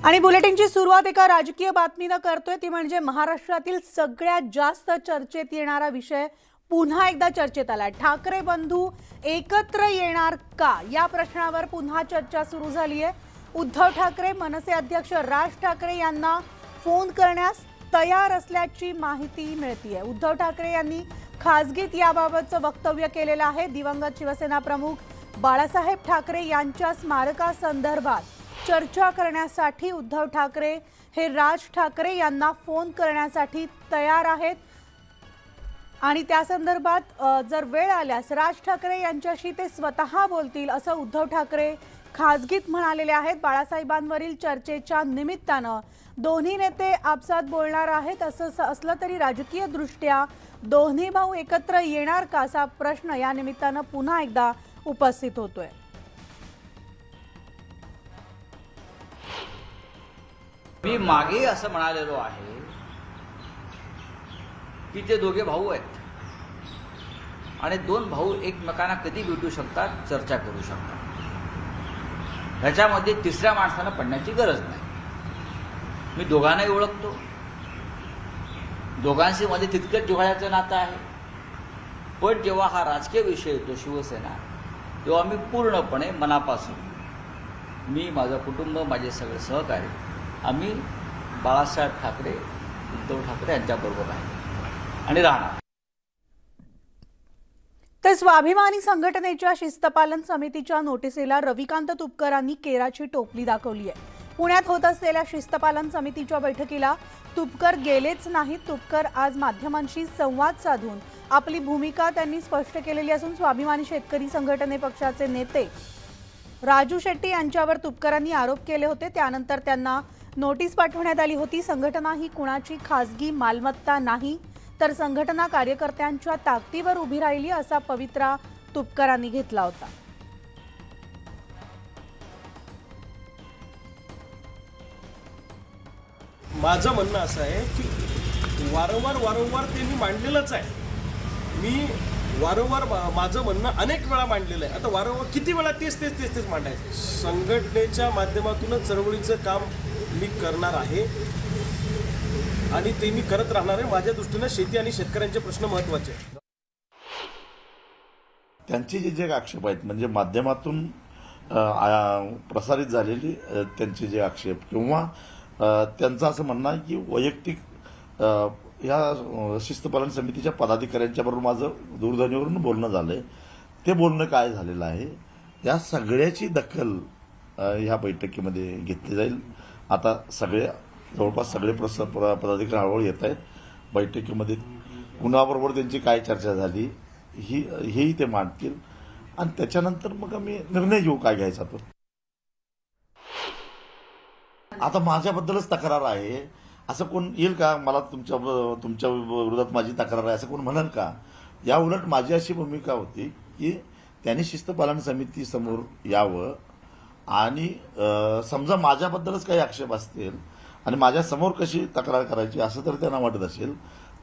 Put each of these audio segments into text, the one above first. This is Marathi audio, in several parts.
आणि बुलेटिनची सुरुवात एका राजकीय बातमीने करतोय, ती म्हणजे महाराष्ट्रातील सगळ्यात जास्त चर्चेत येणारा विषय पुन्हा एकदा चर्चेत आला। ठाकरे बंधू एकत्र येणार का या प्रश्नावर पुन्हा चर्चा सुरू झाली आहे। उद्धव ठाकरे मनसे अध्यक्ष राज ठाकरे यांना फोन करण्यास तयार असल्याची माहिती मिळतेय। उद्धव ठाकरे यांनी खासगीत याबाबतचं वक्तव्य केलेलं आहे। दिवंगत शिवसेना प्रमुख बाळासाहेब ठाकरे यांच्या स्मारकासंदर्भात चर्चा करण्यासाठी उद्धव ठाकरे हे राज ठाकरे यांना फोन करण्यासाठी तयार आहेत आणि त्या संदर्भात जर वेळ आल्यास राज ठाकरे यांच्याशी ते स्वतः बोलतील असं उद्धव ठाकरे खासगीत म्हणालेले आहेत। बाळासाहेबांवरील चर्चेच्या निमित्तानं दोन्ही नेते आपसात बोलणार आहेत। असं असलं तरी राजकीय दृष्ट्या दोन्ही भाऊ एकत्र येणार का असा प्रश्न या निमित्तानं पुन्हा एकदा उपस्थित होतोय। मी मागे असं म्हणालेलो आहे की ते दोघे भाऊ आहेत आणि दोन भाऊ एकमेकांना कधी भेटू शकतात, चर्चा करू शकतात। ह्याच्यामध्ये तिसऱ्या माणसाला पडण्याची गरज नाही। मी दोघांनाही ओळखतो, दोघांशी मध्ये तितकंच जिव्हाळ्याचं नातं आहे। पण जेव्हा हा राजकीय विषय येतो शिवसेना, तेव्हा मी पूर्णपणे मनापासून मी, माझं कुटुंब, माझे सगळे सहकारी आम्ही बाळासाहेब ठाकरे, उद्धव ठाकरे यांच्याबरोबर आहे आणि राहणार। तर स्वाभिमानी संघटनेच्या शिस्तपालन समितीच्या नोटिसीला रविकांत तुपकरांनी केराची टोपली दाखवली आहे। पुण्यात होत असलेल्या शिस्तपालन समितीच्या बैठकीला तुपकर गेलेच नाहीत। तुपकर आज माध्यमांशी संवाद साधून आपली भूमिका त्यांनी स्पष्ट केलेली असून स्वाभिमानी शेतकरी संघटने पक्षाचे नेते राजू शेट्टी यांच्यावर तुपकरांनी आरोप केले होते। त्यानंतर त्यांना नोटीस पाठवण्यात आली होती। संघटना ही कुणाची खासगी मालमत्ता नाही, तर संघटना कार्यकर्त्यांच्या ताकदीवर उभी राहिली असा पवित्रा तुपकरांनी घेतला होता। माझं म्हणणं असं आहे की वारंवार ते मी मांडलेलंच आहे। मी वारंवार माझं म्हणणं अनेक वेळा मांडलेलं आहे। आता वारंवार किती वेळा तेच मांडायचं। संघटनेच्या माध्यमातूनच चळवळीचं काम मी करणार आहे आणि ते मी करत राहणार आहे। माझ्या दृष्टीने शेती आणि शेतकऱ्यांचे प्रश्न महत्त्वाचे आहेत। त्यांचे जे आक्षेप आहेत म्हणजे माध्यमातून प्रसारित झालेली त्यांचे जे आक्षेप किंवा त्यांचं असं म्हणणं आहे की वैयक्तिक या शिस्तपालन समितीच्या पदाधिकाऱ्यांच्याबरोबर माझं दूरध्वनीवरून बोलणं झालंय। ते बोलणं काय झालेलं आहे या सगळ्याची दखल ह्या बैठकीमध्ये घेतली जाईल। आता जवळपास सगळे पदाधिकारी हळूहळू येत आहेत बैठकीमध्ये। कुणाबरोबर त्यांची काय चर्चा झाली हेही ते मांडतील आणि त्याच्यानंतर मग आम्ही निर्णय घेऊ काय घ्यायचा तो। आता माझ्याबद्दलच तक्रार आहे असं कोण येईल का? मला तुमच्या विरोधात माझी तक्रार आहे असं कोण म्हणाल का? या उलट माझी अशी भूमिका होती की त्यांनी शिस्तपालन समिती समोर यावं आणि समजा माझ्याबद्दलच काही आक्षेप असतील आणि माझ्या समोर कशी तक्रार करायची असं तर त्यांना वाटत असेल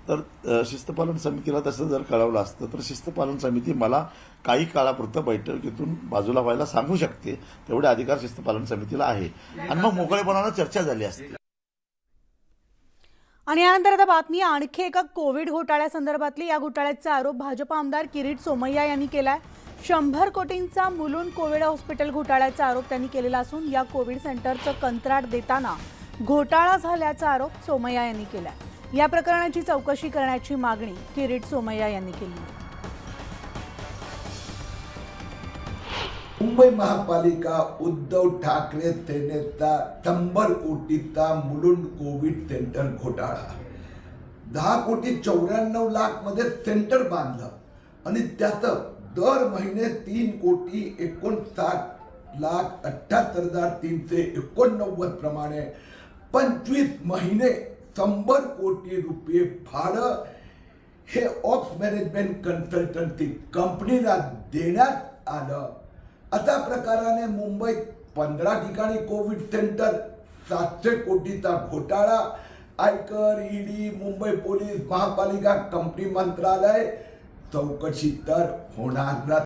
तर शिस्तपालन समितीला तसं जर कळवलं असतं तर शिस्तपालन समिती मला काही काळापुरतं बैठकीतून बाजूला व्हायला सांगू शकते। तेवढे अधिकार शिस्तपालन समितीला आहे आणि मग मोकळेपणानं चर्चा झाली असते। आणि यानंतर आता बातमी आणखी एका कोविड घोटाळ्यासंदर्भातली। या घोटाळ्याचा आरोप भाजप आमदार किरीट सोमय्या यांनी केलाय। 100 कोटींचा मुलुंड कोविड हॉस्पिटल घोटाळ्याचा आरोप त्यांनी केलेला असून या कोविड सेंटरचं कंत्राट देताना घोटाळा झाल्याचा आरोप सोमय्या यांनी केलाय। या प्रकरणाची चौकशी करण्याची मागणी किरीट सोमय्या यांनी केली। मुंबई महापालिका उद्धव ठाकरे सेनेचा 100 कोटीचा मुलुंड कोविड सेंटर घोटाळा। 10 कोटी 94 लाख मध्ये सेंटर बांधलं आणि त्याचं दर महिने 3 कोटी 59 लाख 78,389 प्रमाणे 25 महिने 100 कोटी रुपये भाडं हे ऑप्स मॅनेजमेंट कन्सल्टन्सी कंपनीला देण्यात आलं। अशा प्रकाराने मुंबईत 15 ठिकाणी कोविड सेंटर, 700 कोटीचा घोटाळा। आयकर, ईडी, मुंबई पोलीस, महापालिका, कंपनी मंत्रालय चौकशी तर होणार।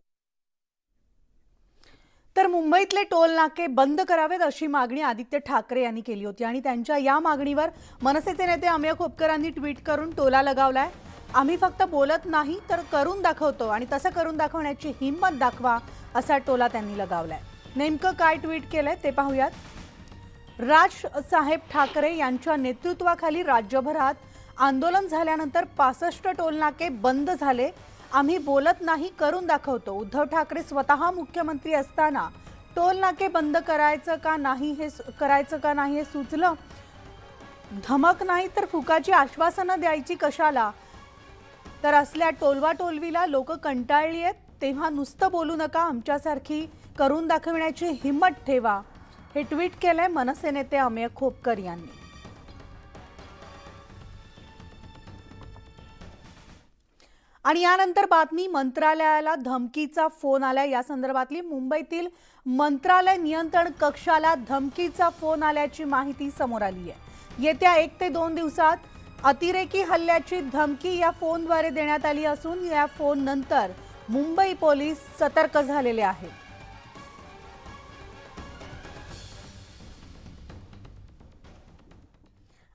तर मुंबईतले टोल नाके बंद करावेत अशी मागणी आदित्य ठाकरे यांनी केली होती आणि त्यांच्या या मागणीवर मनसेचे नेते अमेय खोपकरांनी ट्विट करून टोला लगावलाय. आम्ही फक्त बोलत नाही तर करून दाखवतो आणि तसं करून दाखवण्याची हिंमत दाखवा असा टोला त्यांनी लगावलाय. नेमकं काय ट्विट केलंय ते पाहूयात. राजसाहेब ठाकरे यांच्या नेतृत्वाखाली राज्यभरात आंदोलन झाल्यानंतर 65 टोलनाके बंद झाले. आम्ही बोलत नाही करून दाखवतो. उद्धव ठाकरे स्वतः मुख्यमंत्री असताना टोलनाके बंद करायचं का नाही हे सुचलं. धमक नाही तर फुकाची आश्वासनं द्यायची कशाला. तर असल्या टोलवाटोलवीला लोक कंटाळली आहेत. तेव्हा नुसतं बोलू नका, आमच्यासारखी करून दाखवण्याची हिंमत ठेवा. हे ट्विट केलंय मनसे नेते अमेय खोपकर यांनी. आणि यानंतर बातमी, मंत्रालयाला धमकीचा फोन आला. या संदर्भातली मुंबईतील मंत्रालय नियंत्रण कक्षाला धमकीचा फोन आल्याची माहिती समोर आली आहे. येत्या 1 ते 2 दिवसात अतिरेकी हल्ल्याची धमकी या फोनद्वारे देण्यात आली असून या फोन नंतर मुंबई पोलीस सतर्क झालेले आहेत.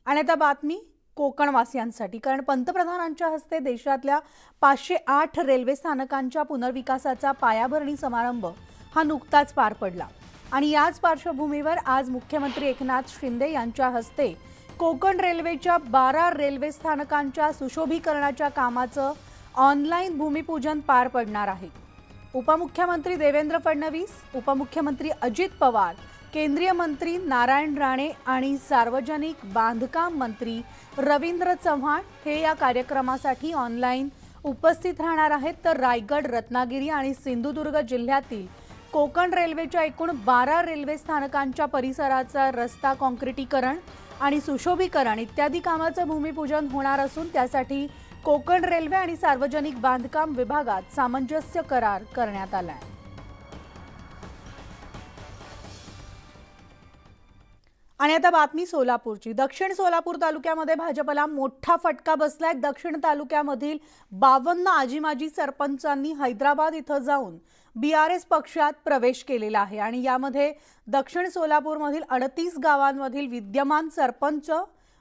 आणि आता बातमी कोकणवासियांसाठी, कारण पंतप्रधानांच्या हस्ते देशातल्या 508 रेल्वे स्थानकांच्या पुनर्विकासाचा पायाभरणी समारंभ हा नुकताच पार पडला. आणि याच पार्श्वभूमीवर आज मुख्यमंत्री एकनाथ शिंदे यांच्या हस्ते कोकण रेल्वेच्या 12 रेल्वे स्थानकांच्या सुशोभीकरणाच्या कामाचं ऑनलाईन भूमिपूजन पार पडणार आहे. उपमुख्यमंत्री देवेंद्र फडणवीस, उपमुख्यमंत्री अजित पवार, केंद्रीय मंत्री नारायण राणे आणि सार्वजनिक बांधकाम मंत्री रवींद्र चव्हाण हे या कार्यक्रमासाठी ऑनलाईन उपस्थित राहणार आहेत. तर रायगड, रत्नागिरी आणि सिंधुदुर्ग जिल्ह्यातील कोकण रेल्वेच्या एकूण 12 रेल्वे स्थानकांच्या परिसराचा रस्ता काँक्रिटीकरण आणि सुशोभीकरण इत्यादी कामाचं भूमिपूजन होणार असून त्यासाठी कोकण रेल्वे आणि सार्वजनिक बांधकाम विभागात सामंजस्य करार करण्यात आला आहे. आणि आता बातमी सोलापूरची. दक्षिण सोलापूर तालुक्यामध्ये भाजपला मोठा फटका बसलाय. दक्षिण तालुक्यामधील 52 आजी-माजी सरपंचांनी हैदराबाद इथं जाऊन BRS पक्षात प्रवेश केलेला आहे. आणि यामध्ये दक्षिण सोलापूरमधील 38 गावांमधील विद्यमान सरपंच,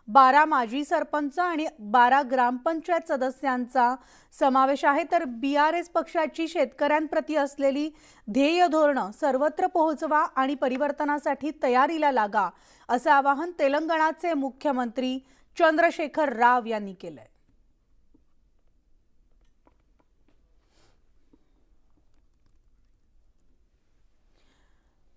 12 माजी सरपंच आणि 12 ग्रामपंचायत सदस्यांचा समावेश आहे. तर BRS पक्षाची शेतकऱ्यांप्रती असलेली ध्येय धोरणं सर्वत्र पोहोचवा आणि परिवर्तनासाठी तयारीला लागा असं आवाहन तेलंगणाचे मुख्यमंत्री चंद्रशेखर राव यांनी केलंय.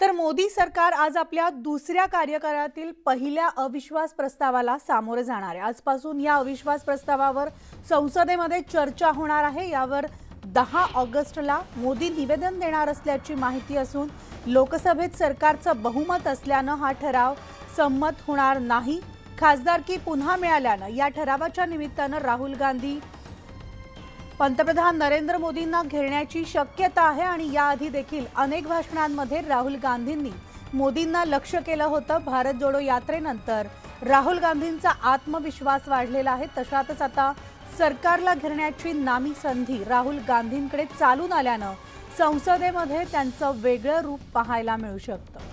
तर मोदी सरकार आज आपल्या दुसऱ्या कार्यकाळातील पहिल्या अविश्वास प्रस्तावाला सामोरे जाणार आहे. आजपासून या अविश्वास प्रस्तावावर संसदेमध्ये चर्चा होणार आहे. यावर 10 ऑगस्टला मोदी निवेदन देणार असल्याची माहिती असून लोकसभेत सरकारचं बहुमत असल्यानं हा ठराव संमत होणार नाही. खासदारकी पुन्हा मिळाल्यानं या ठरावाच्या निमित्तानं राहुल गांधी पंतप्रधान नरेंद्र मोदींना घेरण्याची शक्यता आहे. आणि याआधी देखील अनेक भाषणांमध्ये राहुल गांधींनी मोदींना लक्ष्य केलं होतं. भारत जोडो यात्रेनंतर राहुल गांधींचा आत्मविश्वास वाढलेला आहे. तशातच आता सरकारला घेरण्याची नामी संधी राहुल गांधींकडे चालून आल्यानं संसदेमध्ये त्यांचं वेगळं रूप पाहायला मिळू शकतं.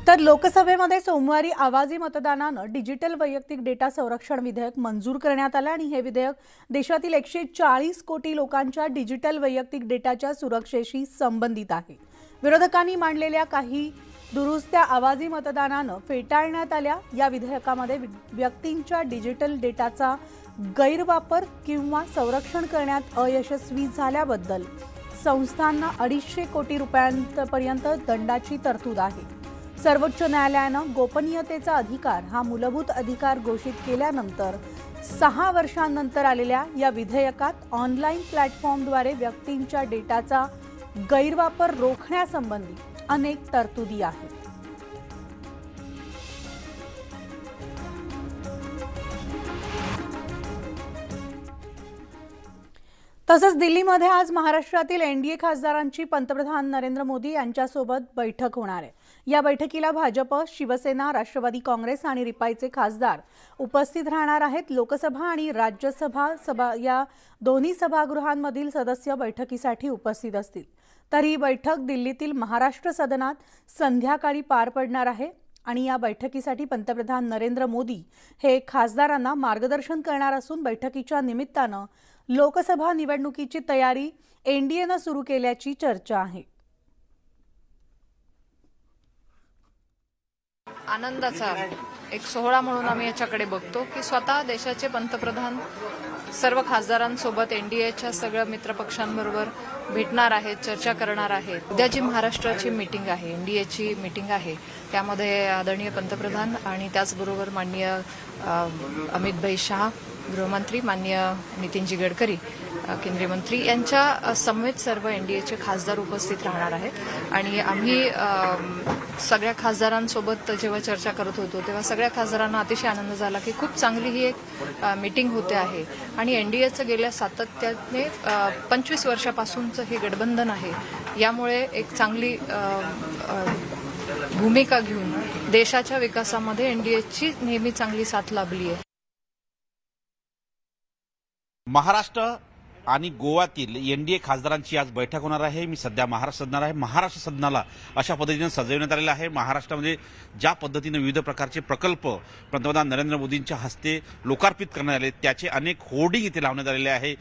तर लोकसभेमध्ये सोमवारी आवाजी मतदानानं डिजिटल वैयक्तिक डेटा संरक्षण विधेयक मंजूर करण्यात आलं. आणि हे विधेयक देशातील 140 कोटी लोकांच्या डिजिटल वैयक्तिक डेटाच्या सुरक्षेशी संबंधित आहे. विरोधकांनी मांडलेल्या काही दुरुस्त्या आवाजी मतदानानं फेटाळण्यात आल्या. या विधेयकामध्ये व्यक्तींच्या डिजिटल डेटाचा गैरवापर किंवा संरक्षण करण्यात अयशस्वी झाल्याबद्दल संस्थांना 250 कोटी रुपयांपर्यंत दंडाची तरतूद आहे. सर्वोच्च न्यायालयानं गोपनीयतेचा अधिकार हा मूलभूत अधिकार घोषित केल्यानंतर 6 वर्षांनंतर आलेल्या या विधेयकात ऑनलाईन प्लॅटफॉर्मद्वारे व्यक्तींच्या डेटाचा गैरवापर रोखण्यासंबंधी अनेक तरतुदी आहेत. तसंच दिल्लीमध्ये आज महाराष्ट्रातील NDA खासदारांची पंतप्रधान नरेंद्र मोदी यांच्यासोबत बैठक होणार आहे. या बैठकीला भाजप, शिवसेना, राष्ट्रवादी काँग्रेस आणि रिपाईचे खासदार उपस्थित राहणार आहेत. लोकसभा आणि राज्यसभा या दोन्ही सभागृहांमधील सदस्य बैठकीसाठी उपस्थित असतील. तर ही बैठक दिल्लीतील महाराष्ट्र सदनात संध्याकाळी पार पडणार आहे आणि या बैठकीसाठी पंतप्रधान नरेंद्र मोदी हे खासदारांना मार्गदर्शन करणार असून बैठकीच्या निमित्तानं लोकसभा निवडणुकीची तयारी एनडीएनं सुरू केल्याची चर्चा आहे. आनंदाचा एक सोहळा म्हणून आम्ही याच्याकडे बघतो की स्वतः देशाचे पंतप्रधान सर्व खासदारांसोबत एनडीएच्या सगळ्या मित्रपक्षांबरोबर भेटणार आहेत, चर्चा करणार आहेत. उद्या जी महाराष्ट्राची मीटिंग आहे, एनडीएची मीटिंग आहे, त्यामध्ये आदरणीय पंतप्रधान आणि त्याचबरोबर माननीय अमित शहा गृहमंत्री, माननीय नितीनजी गडकरी केंद्रीय मंत्री यांच्या समेत सर्व एनडीएचे खासदार उपस्थित राहणार आहेत. आणि आम्ही सगळ्या खासदारांसोबत जेव्हा चर्चा करत होतो तेव्हा सगळ्या खासदारांना अतिशय आनंद झाला की खूप चांगली ही एक मीटिंग होते आहे आणि एनडीएचं गेल्या सातत्याने 25 वर्षापासूनचं हे गठबंधन आहे. यामुळे एक चांगली भूमिका घेऊन देशाच्या विकासामध्ये एनडीएची नेहमी चांगली साथ लाभली आहे. महाराष्ट्र आणि गोव्यातील एनडीए खासदारांची आज बैठक होणार आहे. मी सध्या महाराष्ट्र सदनात आहे. महाराष्ट्र सदनाला अशा पद्धतीने सजवण्यात आलेलं आहे. महाराष्ट्रामध्ये ज्या पद्धतीने विविध प्रकारचे प्रकल्प पंतप्रधान नरेंद्र मोदींच्या हस्ते लोकार्पित करण्यात आले त्याचे अनेक होर्डिंग इथे लावण्यात आलेले आहे.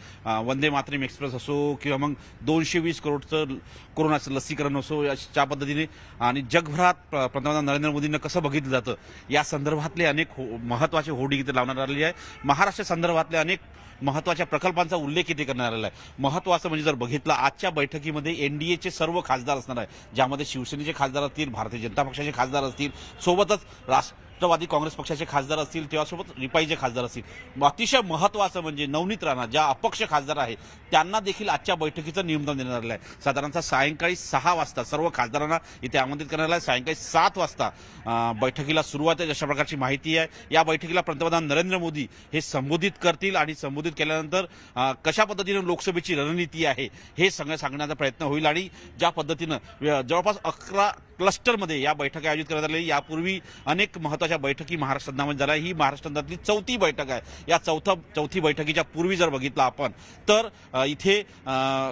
वंदे मातरम एक्सप्रेस असो किंवा मग 220 करोडचं कोरोनाचं लसीकरण असो, अशा पद्धतीने आणि जगभरात पंतप्रधान नरेंद्र मोदींना कसं बघितलं जातं या संदर्भातले अनेक महत्त्वाचे होर्डिंग इथे लावण्यात आलेले आहे. महाराष्ट्र संदर्भातले अनेक महत्त्वाच्या प्रकल्पांचा उल्लेख इथे करण्यात आलेला आहे. महत्त्वाचं म्हणजे जर बघितलं आजच्या बैठकीमध्ये एनडीएचे सर्व खासदार असणार आहे, ज्यामध्ये शिवसेनेचे खासदार असतील, भारतीय जनता पक्षाचे खासदार असतील, सोबतच राष्ट्रवादी काँग्रेस पक्षाचे खासदार असतील, त्यासोबत रिपाईचे खासदार असतील. अतिशय महत्त्वाचं म्हणजे नवनीत राणा ज्या अपक्ष खासदार आहेत त्यांना देखील आजच्या बैठकीचं निमंत्रण देण्यात आलेलं आहे. साधारणतः सायंकाळी 6 वाजता सर्व खासदारांना इथे आमंत्रित करण्यात आलं आहे. सायंकाळी 7 वाजता बैठकीला सुरुवात आहे अशा प्रकारची माहिती आहे. या बैठकीला पंतप्रधान नरेंद्र मोदी हे संबोधित करतील आणि संबोधित केल्यानंतर कशा पद्धतीने लोकसभेची रणनीती आहे हे सगळं सांगण्याचा प्रयत्न होईल. आणि ज्या पद्धतीनं जवळपास 11 क्लस्टरमध्ये या बैठका आयोजित करण्यात आल्या. यापूर्वी अनेक महत्त्वाच्या बैठकी महाराष्ट्र सदनामध्ये झाल्या. ही महाराष्ट्रातली 4थी बैठक आहे. या चौथी बैठकीच्या पूर्वी जर बघितलं आपण तर इथे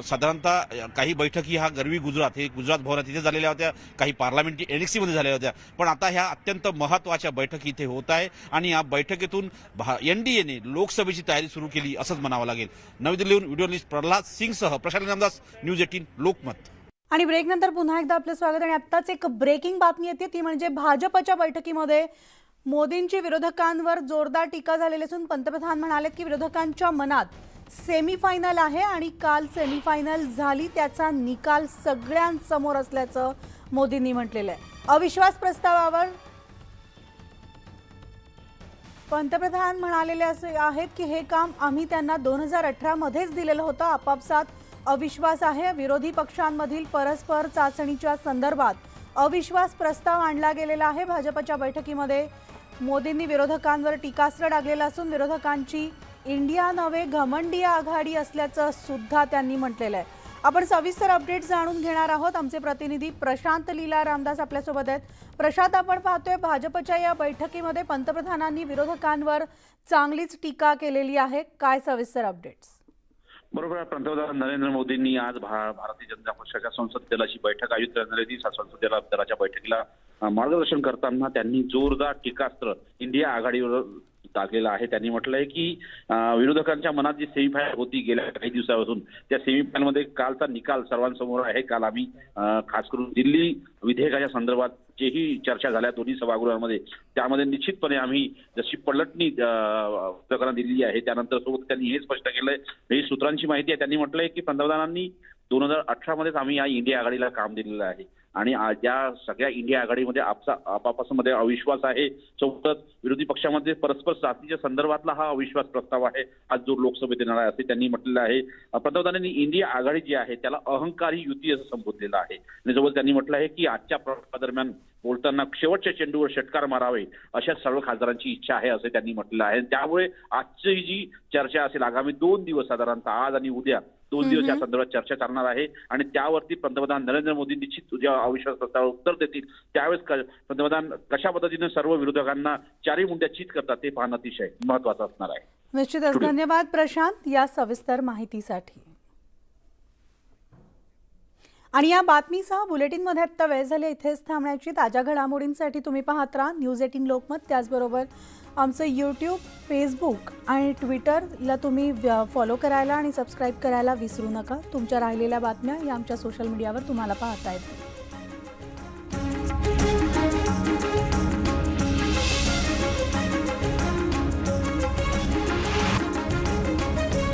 साधारणतः काही बैठकी ह्या गरवी गुजरात हे गुजरात भवनात इथे झालेल्या होत्या, काही पार्लमेंटरी एनेक्सीमध्ये झालेल्या होत्या. पण आता ह्या अत्यंत महत्त्वाच्या बैठकी इथे होत आहे आणि या बैठकीतून एनडीएने लोकसभेची तयारी सुरू केली असंच म्हणावं लागेल. नवी दिल्लीहून व्हिडिओ जर्नलिस्ट प्रल्हाद सिंगसह प्रशांत नामदास, न्यूज 18 लोकमत. आणि ब्रेकनंतर पुन्हा एकदा आपलं स्वागत. आणि आत्ताच एक ब्रेकिंग बातमी येते ती म्हणजे भाजपच्या बैठकीमध्ये मोदींची विरोधकांवर जोरदार टीका झालेली असून पंतप्रधान म्हणाले की विरोधकांच्या मनात सेमीफायनल आहे आणि काल सेमीफायनल झाली त्याचा निकाल सगळ्यांसमोर असल्याचं मोदींनी म्हटलेलं आहे. अविश्वास प्रस्तावावर पंतप्रधान म्हणालेले असे आहेत की हे काम आम्ही त्यांना 2018 मध्येच दिलेलं होतं. आपापसात अविश्वास आहे. विरोधी पक्षांमधील परस्पर चाचणीच्या संदर्भात अविश्वास प्रस्ताव आणला गेलेला आहे. भाजपच्या बैठकीमध्ये मोदींनी विरोधकांवर टीकास्त्र डागलेलं असून विरोधकांची इंडिया नव्हे घमंडी आघाडी असल्याचं सुद्धा त्यांनी म्हटलेलं आहे. आपण सविस्तर अपडेट जाणून घेणार आहोत. आमचे प्रतिनिधी प्रशांत लीला रामदास आपल्यासोबत आहेत. प्रशांत, आपण पाहतोय भाजपच्या या बैठकीमध्ये पंतप्रधानांनी विरोधकांवर चांगलीच टीका केलेली आहे. काय सविस्तर अपडेट्स? बरोबर. पंतप्रधान नरेंद्र मोदींनी आज भारतीय जनता पक्षाच्या संसदीय दलाची बैठक आयोजित करण्यात आली. संसदीय दलाच्या बैठकीला मार्गदर्शन करताना त्यांनी जोरदार टीकास्त्र इंडिया आघाडीवर टाकलेला आहे. त्यांनी म्हटलंय की विरोधकांच्या मनात जी सेमीफायनल होती गेल्या काही दिवसापासून त्या सेमीफायनलमध्ये कालचा निकाल सर्वांसमोर आहे. काल आम्ही खास करून दिल्ली विधेयकाच्या संदर्भात जेही चर्चा झाल्या दोन्ही सभागृहांमध्ये त्यामध्ये निश्चितपणे आम्ही जशी पडळणी प्रकरण दिलेली आहे त्यानंतर सोबत त्यांनी हे स्पष्ट केलंय. ही सूत्रांची माहिती आहे. त्यांनी म्हटलंय की पंतप्रधानांनी 2018 मध्येच आम्ही या इंडिया आघाडीला काम दिलेलं आहे आणि ज्या सगळ्या इंडिया आघाडीमध्ये आपापसामध्ये अविश्वास आहे, सोबतच विरोधी पक्षामध्ये परस्पर साथीच्या संदर्भातला हा अविश्वास प्रस्ताव आहे आज जो लोकसभेत येणार आहे असे त्यांनी म्हटलेलं आहे. पंतप्रधानांनी इंडिया आघाडी जी आहे त्याला अहंकारी युती असं संबोधलेलं आहे आणि सोबत त्यांनी म्हटलं आहे की आजच्या प्रवासादरम्यान बोलताना शेवटच्या चेंडूवर षटकार मारावे अशा सर्व खासदारांची इच्छा आहे असे त्यांनी म्हटलेलं आहे. त्यामुळे आजची जी चर्चा असेल आगामी 2 दिवस साधारणतः आज आणि उद्या 2 दिवस या संदर्भात चर्चा करणार आहे आणि त्यावरती पंतप्रधान नरेंद्र मोदी निश्चित जेव्हा अविश्वास प्रस्तावावर उत्तर देतील त्यावेळेस पंतप्रधान कशा पद्धतीने सर्व विरोधकांना चारी मुंड्या चित करतात ते पाहणं अतिशय महत्वाचं असणार आहे. निश्चितच धन्यवाद प्रशांत या सविस्तर माहितीसाठी. आणि या बातमीसह बुलेटिनमध्ये आत्ता वेळ झाली इथेच थांबण्याची. ताज्या घडामोडींसाठी तुम्ही पाहत राहा न्यूज 18 लोकमत. त्याचबरोबर आमचं यूट्यूब, फेसबुक आणि ट्विटरला तुम्ही फॉलो करायला आणि सबस्क्राईब करायला विसरू नका. तुमच्या राहिलेल्या बातम्या या आमच्या सोशल मीडियावर तुम्हाला पाहता येतील.